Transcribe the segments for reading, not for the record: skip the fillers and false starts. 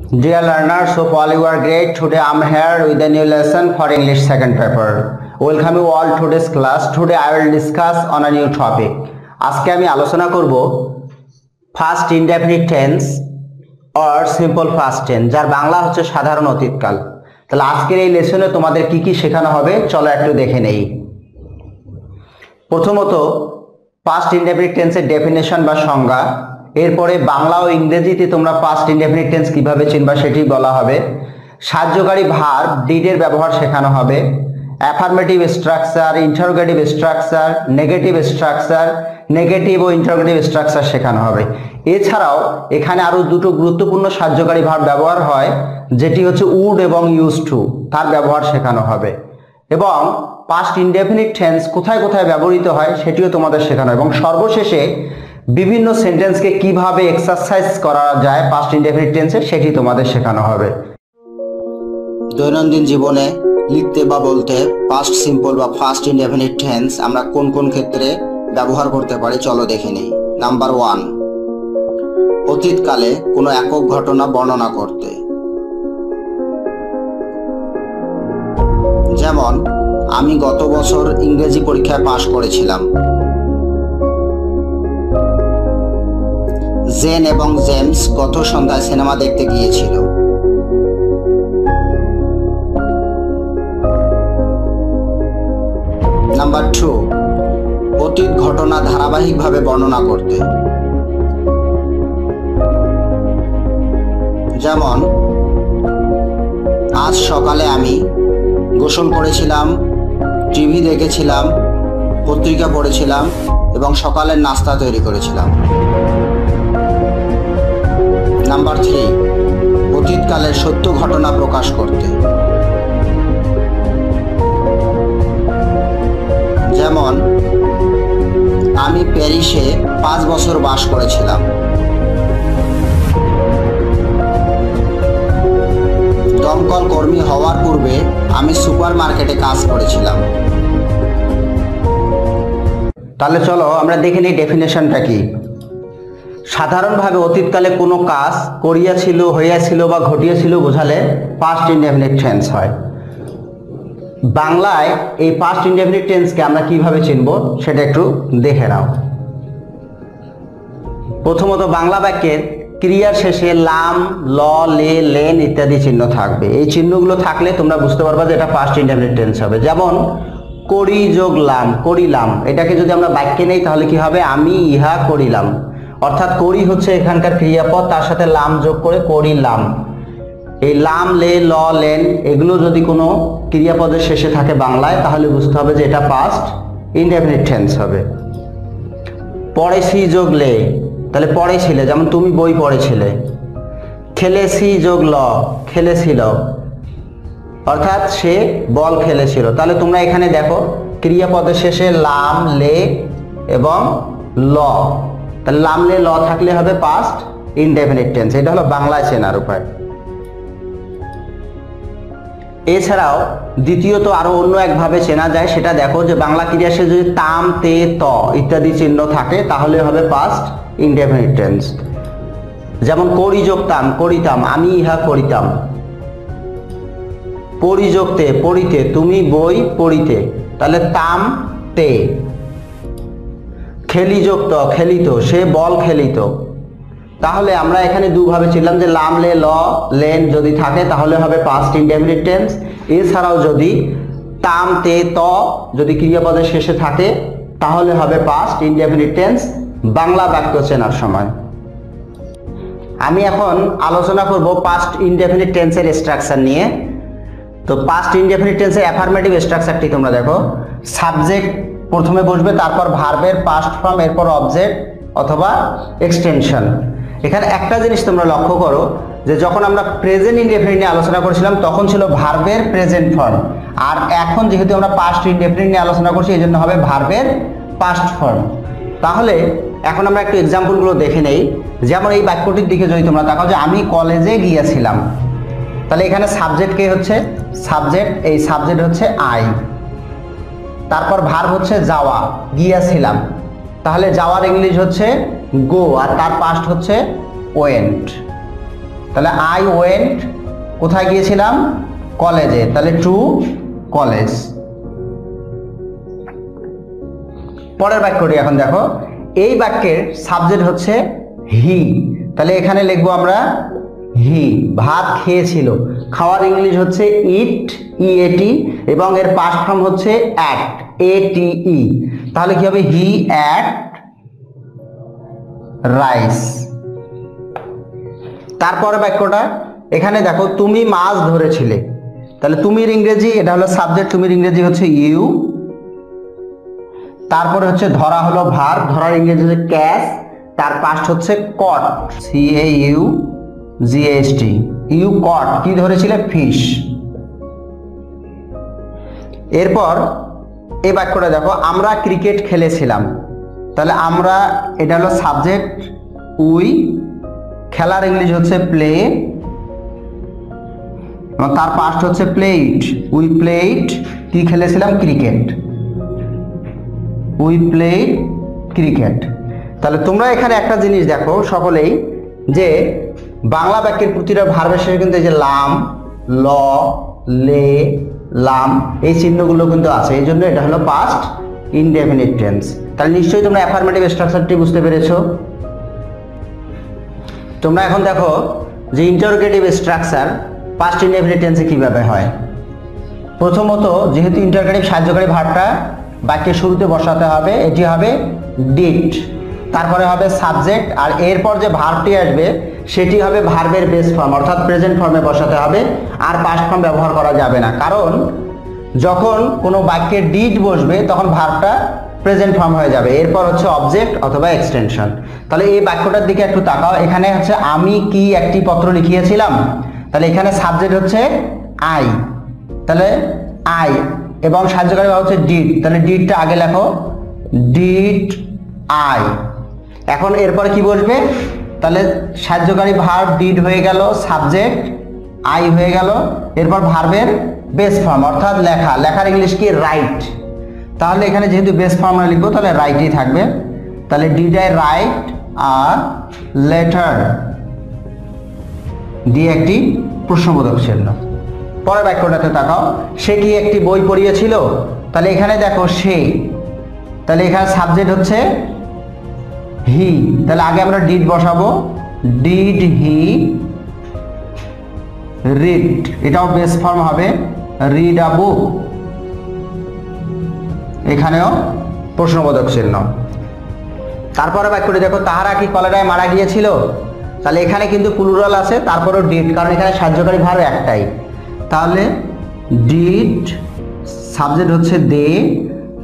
Dear learners, hope all you are great. Today I am here with a new lesson for English second paper. Welcome you all to this class. Today I will discuss on a new topic. আজকে আমি আলোচনা করব first indefinite tense or simple past tense, যার বাংলা হচ্ছে সাধারণ অতীতকাল। তাহলে আজকের এই লেসনে তোমাদের কি কি শেখানো হবে চলো একটু দেখে নেই। প্রথমত পাস্ট ইনডেফিনিট টেন্সের ডেফিনেশন বা সংজ্ঞা, এরপরে বাংলা ও ইংরেজিতে তোমরা পাস্ট ইনডেফিনিট টেন্স কিভাবে চিনবা সেটি বলা হবে। সাহায্যকারী ভার্ব ডিডের ব্যবহার শেখানো হবে। Affirmative structure, interrogative structure, negative structure, negative ও ইন্টারোগেটিভ স্ট্রাকচার শেখানো হবে। এছাড়াও এখানে আরো দুটো গুরুত্বপূর্ণ সাহায্যকারী ভার্ব ব্যবহার হয়, যেটি হচ্ছে উড এবং ইউজ টু, তার ব্যবহার শেখানো হবে। এবং পাস্ট ইনডেফিনিট টেন্স কোথায় কোথায় ব্যবহৃত হয় সেটিও তোমাদের শেখানো হবে। এবং সর্বশেষে বিভিন্ন সেন্টেন্সকে কিভাবে এক্সারসাইজ করা যায় পাস্ট ইনডেফিনিট টেন্সে সেটি তোমাদের শেখানো হবে। দৈনন্দিন জীবনে লিখতে বা বলতে পাস্ট সিম্পল বা ফার্স্ট ইনডেফিনিট টেন্স আমরা কোন কোন ক্ষেত্রে ব্যবহার করতে পারি চলো দেখে নেই। নাম্বার 1, অতীতকালে কোনো একক ঘটনা বর্ণনা করতে। যেমন আমি গত বছর ইংরেজি পরীক্ষায় পাশ করেছিলাম। জেন এবং জেমস গত সন্ধ্যায় সিনেমা দেখতে গিয়েছিল। নাম্বার 2, অতীত ঘটনা ধারাবাহিকভাবে বর্ণনা করতে। যেমন আজ সকালে আমি গোসল করেছিলাম, টিভি দেখেছিলাম, পত্রিকা পড়েছিলাম এবং সকালের নাস্তা তৈরি করেছিলাম। নাম্বার 3, অতীতকালের সত্য ঘটনা প্রকাশ করতে। যেমন আমি প্যারিসে 5 বছর বাস করেছিলাম। দমকল কর্মী হওয়ার পূর্বে আমি সুপার মার্কেটে কাজ করেছিলাম। তাহলে চলো আমরা দেখে নিই ডেফিনেশনটা কি। সাধারণভাবে অতীতকালে কোনো কাজ করিয়াছিল, হইয়াছিল বা ঘটিয়েছিল বোঝালে পাস্ট ইনডেফিনিট টেন্স হয়। বাংলায় এই পাস্ট ইনডেফিনিট টেন্সকে আমরা কিভাবে চিনব সেটা একটু দেখে নাও। প্রথমত বাংলা বাক্যের ক্রিয়ার শেষে লাম, ল, লে, লেন ইত্যাদি চিহ্ন থাকবে। এই চিহ্নগুলো থাকলে তোমরা বুঝতে পারবা যে এটা পাস্ট ইনডেফিনিট টেন্স হবে। যেমন করি যোগ লাম, করিলাম, এটাকে যদি আমরা বাক্যে নেই তাহলে কি হবে? আমি ইহা করিলাম। অর্থাৎ করি হচ্ছে এখানকার ক্রিয়াপদ, তার সাথে লাম যোগ করে করিলাম। এই লাম, লে, ল, লেন এগুলো যদি কোনো ক্রিয়াপদের শেষে থাকে বাংলায় তাহলে বুঝতে হবে যে এটা পাস্ট ইনডেফিনিট টেন্স হবে। পড়েছি যোগ লে, তাহলে পড়েছিলে, যেমন তুমি বই পড়েছিলে। খেলেছি যোগ ল, খেলেছিল, অর্থাৎ সে বল খেলেছিল। তাহলে তোমরা এখানে দেখো ক্রিয়াপদের শেষে লাম, লে এবং ল, তাহলে লাম, লে, ল থাকলে হবে পাস্ট ইনডেফিনিট টেন্স। এটা হলো বাংলায় চেনার উপায়। এছাড়াও দ্বিতীয়ত আরো অন্য একভাবে চেনা যায়, সেটা দেখো যে বাংলা ক্রিয়া শেষে যদি তাম, তে, ত ইত্যাদি চিহ্ন থাকে তাহলে হবে পাস্ট ইনডেফিনিট টেন্স। যেমন করি যোগ তাম, করিতাম, আমি ইহা করিতাম। পড়ি যোগ তে, পড়িতে, তুমি বই পড়িতে, তাহলে তাম, তে। খেলি যোগ ত, খেলিত, সে বল খেলিত। তাহলে আমরা এখানে দুভাবে চিনলাম যে লাম, লে, ল, লেন যদি থাকে তাহলে হবে পাস্ট ইনডেফিনিট টেন্স। এছাড়াও যদি তাম, তে, ত যদি ক্রিয়াপদের শেষে থাকে তাহলে হবে পাস্ট ইনডেফিনিট টেন্স বাংলা বাক্য চেনার সময়। আমি এখন আলোচনা করব পাস্ট ইনডেফিনিট টেন্সের স্ট্রাকচার নিয়ে। তো পাস্ট ইনডেফিনিট টেন্সের অ্যাফার্মেটিভ স্ট্রাকচারটি তোমরা দেখো। সাবজেক্ট প্রথমে বসবে, তারপর ভার্বের পাস্ট ফর্ম, এরপর অবজেক্ট অথবা এক্সটেনশন। এখানে একটা জিনিস তোমরা লক্ষ্য করো যে যখন আমরা প্রেজেন্ট ইনডেফিনিট নিয়ে আলোচনা করেছিলাম তখন ছিল ভার্বের প্রেজেন্ট ফর্ম, আর এখন যেহেতু আমরা পাস্ট ইনডেফিনিট নিয়ে আলোচনা করছি এই জন্য হবে ভার্বের পাস্ট ফর্ম। তাহলে এখন আমরা একটু এক্সাম্পলগুলো দেখে নেই। যেমন এই বাক্যটির দিকে যদি তোমরা তাকাও যে আমি কলেজে গিয়েছিলাম, তাহলে এখানে সাবজেক্ট কে হচ্ছে? সাবজেক্ট, এই সাবজেক্ট হচ্ছে আই। তারপর ভার্ব হচ্ছে যাওয়া, গিয়েছিলাম, তাহলে যাওয়ার ইংলিশ হচ্ছে গো আর তার পাস্ট হচ্ছে ওয়েন্ট। তাহলে আই ওয়েন্ট, কোথায় গিয়েছিলাম? কলেজে, তাহলে টু কলেজ। পরের বাক্যটি এখন দেখো, এই বাক্যের সাবজেক্ট হচ্ছে হি, তাহলে এখানে লিখবো আমরা হি। ভাত খেয়েছিল, খাওয়ার ইংলিশ হচ্ছে ইট, ইএটি, এবং এর পাস্ট ফর্ম হচ্ছে অ্যাট, এটিই। তাহলে কি হবে? হি অ্যাট রাইস। তারপরে বাক্যটা এখানে দেখো, তুমি মাছ ধরেছিলে, তাহলে তুমির ইংরেজি, এটা হলো সাবজেক্ট, তুমির ইংরেজি হচ্ছে ইউ। তারপরে হচ্ছে ধরা হলো ভার্ব, ধরার ইংরেজি হচ্ছে ক্যাচ, তার পাস্ট হচ্ছে কট, CAUGHT। ইউ কট, কি ধরেছিলে? ফিশ। এরপর এই বাক্যটা দেখো, আমরা ক্রিকেট খেলেছিলাম, তাহলে আমরা, এটা হলো সাবজেক্ট উই, খেলার ইংলিশ হচ্ছে প্লে, এবং তার পাস্ট হচ্ছে প্লেইড, উই প্লেইড, কি খেলেছিলাম? Cricket, we played cricket. তাহলে তোমরা এখানে একটা জিনিস দেখো সকলেই, যে বাংলা বাক্যের প্রতিটা ভার্বের শেষে কিন্তু এই যে লাম, ল, লে, লাম, এই চিহ্নগুলো কিন্তু আছে, এই জন্য এটা হলো পাস্ট ইনডেফিনিট টেন্স। তাহলে নিশ্চয়ই তোমরা অ্যাফার্মেটিভ স্ট্রাকচারটি বুঝতে পেরেছো। তোমরা এখন দেখো যে ইন্টারোগেটিভ স্ট্রাকচার পাস্ট ইনডেফিনিট টেন্সে কিভাবে হয়। প্রথমত, যেহেতু ইন্টারোগেটিভ সাহায্যকারী ভার্বটা বাক্যের শুরুতে বসাতে হবে, এটি হবে ডিড, তারপরে হবে সাবজেক্ট, আর এরপর যে ভার্বটি আসবে সেটি হবে ভার্বের বেস ফর্ম, অর্থাৎ প্রেজেন্ট ফর্মে বসাতে হবে, আর পাস্ট ফর্ম ব্যবহার করা যাবে না, কারণ যখন কোনো বাক্যে ডিড বসবে তখন ভার্বটা প্রেজেন্ট ফর্ম হয়ে যাবে, এরপর হচ্ছে অবজেক্ট অথবা এক্সটেনশন। তাহলে এই বাক্যটার দিকে একটু তাকাও, এখানে হচ্ছে আমি কি একটি পত্র লিখিয়েছিলাম, তাহলে এখানে সাবজেক্ট হচ্ছে আই, তাহলে আই, এবং সাহায্যকারী ভার্ব হচ্ছে ডিড, তাহলে ডিডটা আগে লেখো, ডিড আই। এখন এরপরে কি বসবে? তাহলে সাহায্যকারী ভার্ব ডিড হয়ে গেল, সাবজেক্ট আই হয়ে গেল, এরপর ভার্বের বেস ফর্ম অর্থাৎ লেখা, লেখার ইংলিশ কি? রাইট। তাহলে এখানে যেহেতু বেস ফর্মে লিখবো তাহলে রাইটই থাকবে, তাহলে ডিড আই রাইট আর লেটার দিয়ে একটি প্রশ্নবোধক চিহ্ন। পরের বাক্যটাতে তাকাও, সে কি একটি বই পড়িয়েছিল, তাহলে এখানে দেখো সে, তাহলে এখানে সাবজেক্ট হচ্ছে হি, তাহলে আগে আমরা ডিড বসাবো, ডিড হি রিড, এটাও বেস ফর্ম হবে, রিড আ বুক, এখানেও প্রশ্নবোধক চিহ্ন। তারপরে বাক্যটি দেখো, তাহারা কি কলেরায় মারা গিয়েছিল, তাহলে এখানে কিন্তু প্লুরাল আছে, তারপরেও ডিড, কারণ এখানে সাহায্যকারী ভার্ব একটাই, তাহলে ডিড, সাবজেক্ট হচ্ছে দে,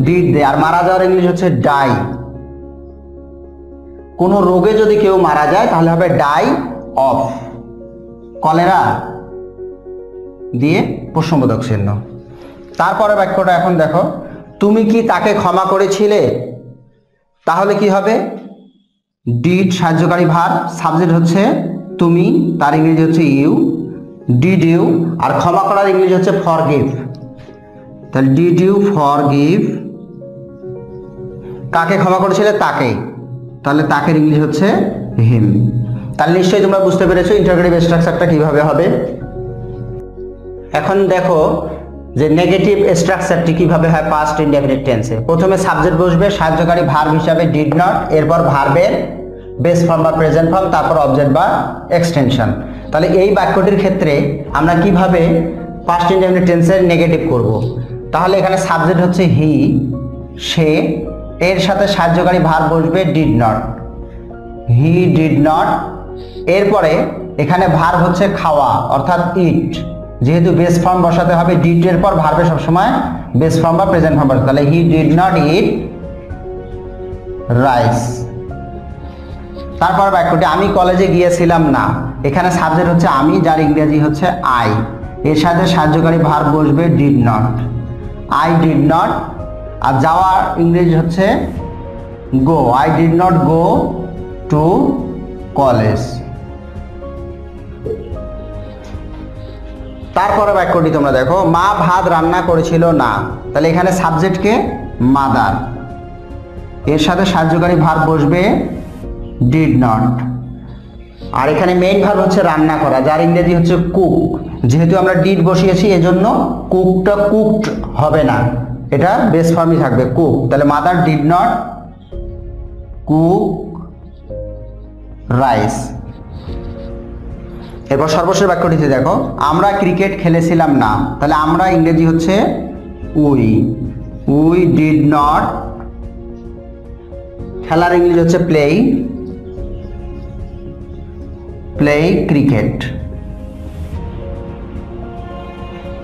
ডিড দে, আর মারা যাওয়ার ইংলিশ হচ্ছে ডাই। কোনো রোগে যদি কেউ মারা যায় তাহলে হবে ডাই অফ, কলেরা দিয়ে প্রশ্নবোধক চিহ্ন। তারপরে বাক্যটা এখন দেখো, তুমি কি তাকে ক্ষমা করেছিলে, তাহলে কি হবে? ডিড সাহায্যকারী ভার্ব, সাবজেক্ট হচ্ছে তুমি, তার ইংরেজি হচ্ছে ইউ, ডিড ইউ, আর ক্ষমা করার ইংলিশ হচ্ছে ফরগিভ, তাহলে ডিড ইউ ফরগিভ, কাকে ক্ষমা করেছিলে? তাকে, তাহলে তাকের ইংলিশ হচ্ছে হিম। তাহলে নিশ্চয়ই তোমরা বুঝতে পেরেছো ইন্টারোগেটিভ স্ট্রাকচারটা কিভাবে হবে। এখন দেখো যে নেগেটিভ স্ট্রাকচারটি কিভাবে হয় পাস্ট ইনডেফিনিট টেন্সে। প্রথমে সাবজেক্ট বসবে সাহায্যকারী ভার্ব হিসাবে ডিড নট, এরপর ভার্বের বেস ফর্ম বা প্রেজেন্ট ফর্ম, তারপর অবজেক্ট বা এক্সটেনশন। তাহলে এই বাক্যটির ক্ষেত্রে আমরা কিভাবে পাস্ট ইনডেফিনিট টেন্সের নেগেটিভ করব। তাহলে এখানে সাবজেক্ট হচ্ছে হি, সে, এর সাথে সাহায্যকারী ভার্ব বসবে did not, he did not, এরপরে এখানে ভার্ব হচ্ছে খাওয়া অর্থাৎ ইট, যেহেতু বেস ফর্ম বসাতে হবে ডিড এর পর ভার্বে সবসময় বেস ফর্ম বা প্রেজেন্ট ফর্ম বসাতে, তাহলে he did not eat rice. তারপর বাক্যটি আমি কলেজে গিয়েছিলাম না, এখানে সাবজেক্ট হচ্ছে আমি, যার ইংরেজি হচ্ছে আই, এর সাথে সাহায্যকারী ভার্ব বসবে did not, I did not, আর যাওয়ার ইংরেজি হচ্ছে go, I did not go to college. তারপরে বাক্যটি তোমরা দেখো, মা ভাত রান্না করেছিল না, তাহলে এখানে সাবজেক্টকে মাদার, এর সাথে সাহায্যকারী ভার্ব বসবে ডিড নট, আর এখানে মেইন ভার্ব হচ্ছে রান্না করা, যার ইংরেজি হচ্ছে কুক। যেহেতু আমরা ডিড বসিয়েছি এজন্য কুকটা কুকড হবে না, এটা বেস ফর্মই থাকবে কুক। তাহলে mother did not cook rice. এরপর সর্বশেষ বাক্যটিতে দেখো, আমরা ক্রিকেট খেলেছিলাম না। তাহলে আমরা ইংরেজি হচ্ছে উই ডিড নট, খেলার ইংরেজি হচ্ছে প্লে ক্রিকেট।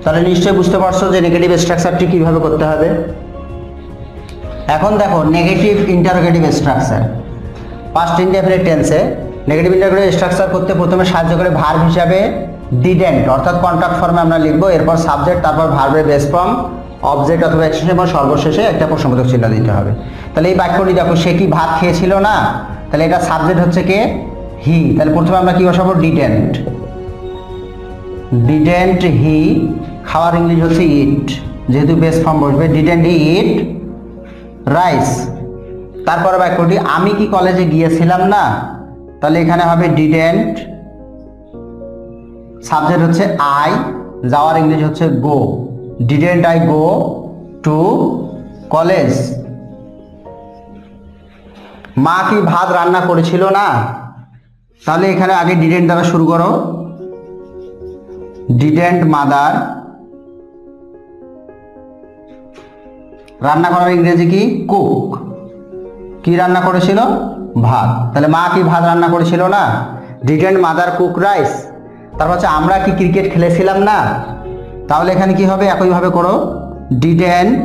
তাহলে নিশ্চয়ই বুঝতে পারছো যে নেগেটিভ স্ট্রাকচারটি কিভাবে করতে হবে। এখন দেখো negative interrogative structure. Past indefinite টেন্সে নেগেটিভ ইন্টারোগেটিভ স্ট্রাকচার করতে প্রথমে সাহায্য করে ভার্ব হিসাবে ডিডেন্ট অর্থাৎ কন্ট্রাক্ট ফর্মে আমরা লিখবো, এরপর সাবজেক্ট, তারপর ভার্বের বেস ফর্ম, অবজেক্ট অথবা এক্সটেনশন এবং সর্বশেষে একটা প্রশ্নবোধক চিহ্ন দিতে হবে। তাহলে এই বাক্যটি দেখো, সে কি ভাত খেয়েছিল না, তাহলে এটা সাবজেক্ট হচ্ছে কে, হি। তাহলে প্রথমে আমরা কি বসাবো, ডিডেন্ট হি, খাওয়ার ইংলিশ হচ্ছে ইট, যেহেতু বেস ফর্ম বসবে ডিডেন্ট হি ইট রাইস। তারপরে বাক্যটি, আমি কি কলেজে গিয়েছিলাম না, তাহলে এখানে হবে ডিডেন্ট, সাবজেক্ট হচ্ছে আই, যাওয়ার ইংলিশ হচ্ছে go, didn't I go to college. মা কি ভাত রান্না করেছিল না, তাহলে এখানে আগে ডিডেন্ট দ্বারা শুরু করো, ডিডেন্ট মাদার, রান্না করার ইংরেজি কি, কুক, কি রান্না করেছিল, ভাত। তাহলে মা কি ভাত রান্না করেছিল না, ডিডেন্ট মাদার কুক রাইস। তারপর হচ্ছে আমরা কি ক্রিকেট খেলেছিলাম না, তাহলে এখানে কি হবে, একইভাবে করো, ডিডেন্ট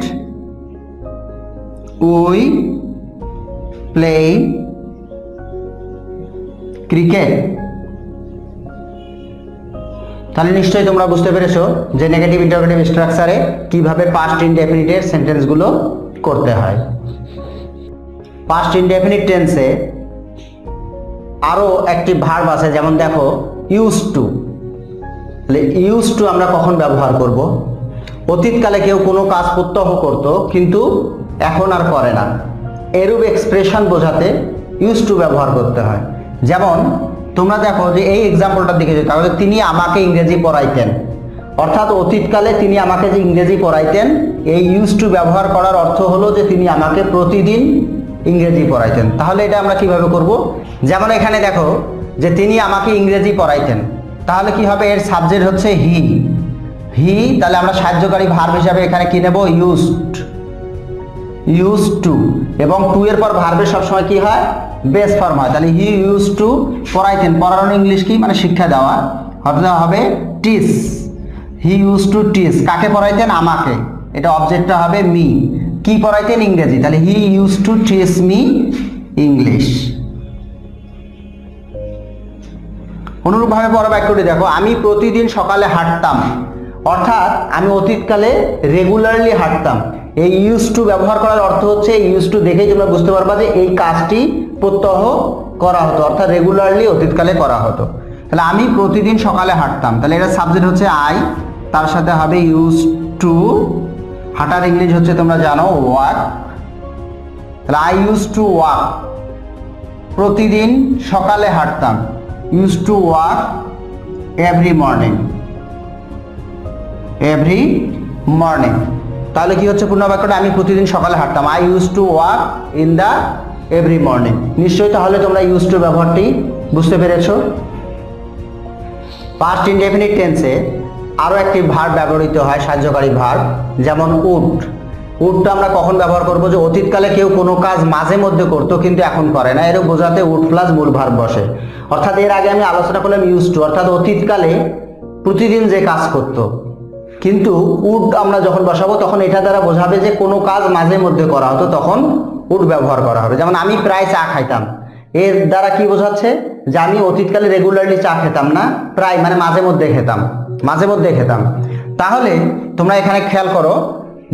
উই প্লে ক্রিকেট। তাহলে নিশ্চয়ই তোমরা বুঝতে পেরেছো যে নেগেটিভ ইন্টারোগেটিভ স্ট্রাকচারে কিভাবে পাস্ট ইনডেফিনিটের সেন্টেন্সগুলো করতে হয়। পাস্ট ইনডেফিনিট টেন্সে আরও একটি ভার্ব আছে, যেমন দেখো ইউজ টু। তাহলে ইউজ টু আমরা কখন ব্যবহার করব, অতীতকালে কেউ কোনো কাজ প্রত্যহ করত কিন্তু এখন আর করে না, এরূপ এক্সপ্রেশন বোঝাতে ইউজ টু ব্যবহার করতে হয়। যেমন তোমরা দেখো যে এই এক্সাম্পলটা দেখেছো, তাহলে তিনি আমাকে ইংরেজি পড়াইতেন, অর্থাৎ অতীতকালে তিনি আমাকে যে ইংরেজি পড়াইতেন, এই ইউজ টু ব্যবহার করার অর্থ হলো যে তিনি আমাকে প্রতিদিন ইংরেজি পড়াইতেন। তাহলে এটা আমরা কিভাবে করব, যেমন এখানে দেখো যে তিনি আমাকে ইংরেজি পড়াইতেন, তাহলে কি হবে, এর সাবজেক্ট হচ্ছে হি, তাহলে আমরা সাহায্যকারী ভার্ব হিসাবে এখানে কি নেব, ইউজ টু, এবং টু এর পর ভার্বের সবসময় কি হয়, বেস ফর্ম হয়। তাহলে হি ইউজ টু পড়াইতেন, পড়ানোর ইংলিশ কি, মানে শিক্ষা দেওয়া, অর্থাৎ হবে teach, he use to teach, কাকে পড়াইতেন, আমাকে, এটা অবজেক্টটা হবে মি, কি পড়াইতেন, ইংরেজি, তাহলে he use to teach me English. অনুরূপভাবে পরের বাক্যটি দেখো, আমি প্রতিদিন সকালে হাঁটতাম, অর্থাৎ আমি অতীতকালে রেগুলারলি হাঁটতাম। এই ইউজ টু ব্যবহার করার অর্থ হচ্ছে, ইউজ টু দেখেই তোমরা বুঝতে পারবা যে এই কাজটি প্রত্যহ করা হতো, অর্থাৎ রেগুলারলি অতীতকালে করা হতো। তাহলে আমি প্রতিদিন সকালে হাঁটতাম, তাহলে এটা সাবজেক্ট হচ্ছে আই, তার সাথে হবে ইউজ টু, হাঁটার ইংলিশ হচ্ছে তোমরা জানো ওয়াক, তাহলে আই ইউজ টু ওয়াক, প্রতিদিন সকালে হাঁটতাম, use to walk every morning, তাহলে কি হচ্ছে পূর্ণ বাক্যটা, আমি প্রতিদিন সকালে হাঁটতাম, I use to walk in the every morning. নিশ্চয়ই তাহলে তোমরা ইউজ টু ব্যবহারটি বুঝতে পেরেছো। পাস্ট ইনডেফিনিট টেন্সে আরও একটি ভার্ব ব্যবহৃত হয়, সাহায্যকারী ভার্ব, যেমন উডটা আমরা কখন ব্যবহার করব, যে অতীতকালে কেউ কোনো কাজ মাঝে মধ্যে করতো কিন্তু এখন করে না, এরও বোঝাতে উড প্লাস মূল ভার্ব বসে। অর্থাৎ এর আগে আমি আলোচনা করলাম ইউজ টু, অর্থাৎ অতীতকালে প্রতিদিন যে কাজ করতো, কিন্তু উড আমরা যখন বসাবো তখন এটা দ্বারা বোঝাবে যে কোনো কাজ মাঝে মধ্যে করা হতো, তখন উড ব্যবহার করা হবে। যেমন আমি প্রায় চা খাইতাম, এর দ্বারা কি বোঝাচ্ছে, যে আমি অতীতকালে রেগুলারলি চা খেতাম না, প্রায় মানে মাঝে মধ্যে খেতাম। তাহলে তোমরা এখানে খেয়াল করো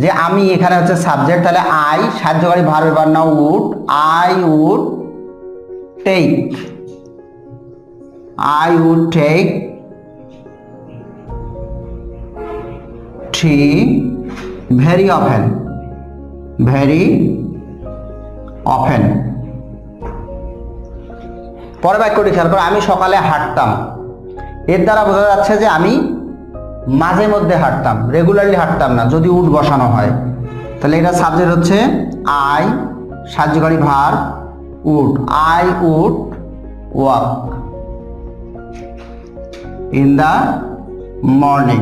যে আমি এখানে হচ্ছে সাবজেক্ট, তাহলে আই, সাহায্যকারী ভার্ব এবার now would, I would take tea very often, পরের বাক্যটি খেয়াল করো, আমি সকালে হাঁটতাম। এর দ্বারা বোঝা যাচ্ছে যে আমি মাঝে মধ্যে হাঁটতাম, রেগুলারলি হাঁটতাম না, যদি উড বসানো হয়। তাহলে এটা সাবজেক্ট হচ্ছে আই, সাহায্যকারী verb would. I would walk in the morning.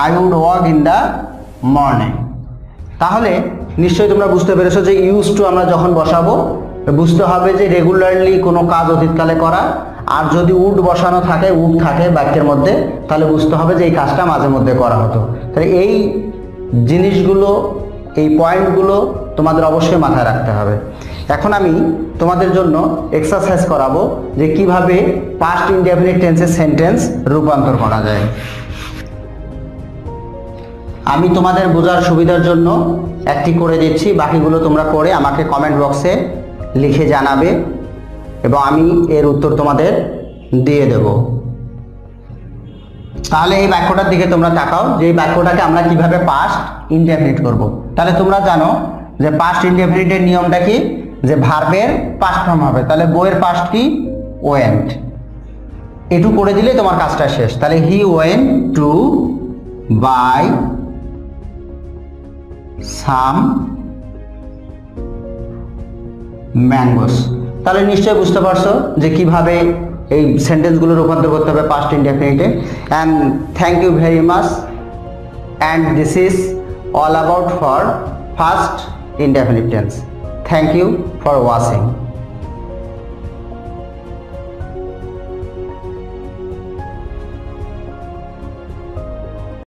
I would walk in the morning. তাহলে নিশ্চয়ই তোমরা বুঝতে পেরেছো যে ইউজ টু আমরা যখন বসাবো বুঝতে হবে যে রেগুলারলি কোনো কাজ অতীতকালে করা, আর যদি উড বসানো থাকে, উড থাকে বাক্যের মধ্যে, তাহলে বুঝতে হবে যে এই কাজটা মাঝে মধ্যে করা হতো। তাহলে এই জিনিসগুলো, এই পয়েন্টগুলো তোমাদের অবশ্যই মাথায় রাখতে হবে। এখন আমি তোমাদের জন্য এক্সারসাইজ করাবো যে কিভাবে পাস্ট ইনডেফিনিট টেন্সের সেন্টেন্স রূপান্তর করা যায়। আমি তোমাদের বোঝার সুবিধার জন্য একটি করে দিচ্ছি, বাকিগুলো তোমরা করে আমাকে কমেন্ট বক্সে লিখে জানাবে এবং আমি এর উত্তর তোমাদের দিয়ে দেব। তাহলে এই বাক্যটার দিকে তোমরা তাকাও যে এই বাক্যটাকে আমরা কিভাবে পাস্ট ইনডেফিনিট করব। তাহলে তোমরা জানো যে পাস্ট ইনডেফিনিটের নিয়মটা কি, যে ভার্বের পাস্ট ফর্ম হবে। তাহলে বইয়ের পাস্ট কি, ওয়েন্ট। এটু করে দিলে তোমার কাজটা শেষ। তাহলে he went to buy some mangoes. তাহলে নিশ্চয়ই বুঝতে পারছো যে কিভাবে এই সেন্টেন্সগুলো রূপান্তর করতে হবে পাস্ট ইনডেফিনিটে। And thank you very much, and this is all about for first indefinite tense. Thank you for watching.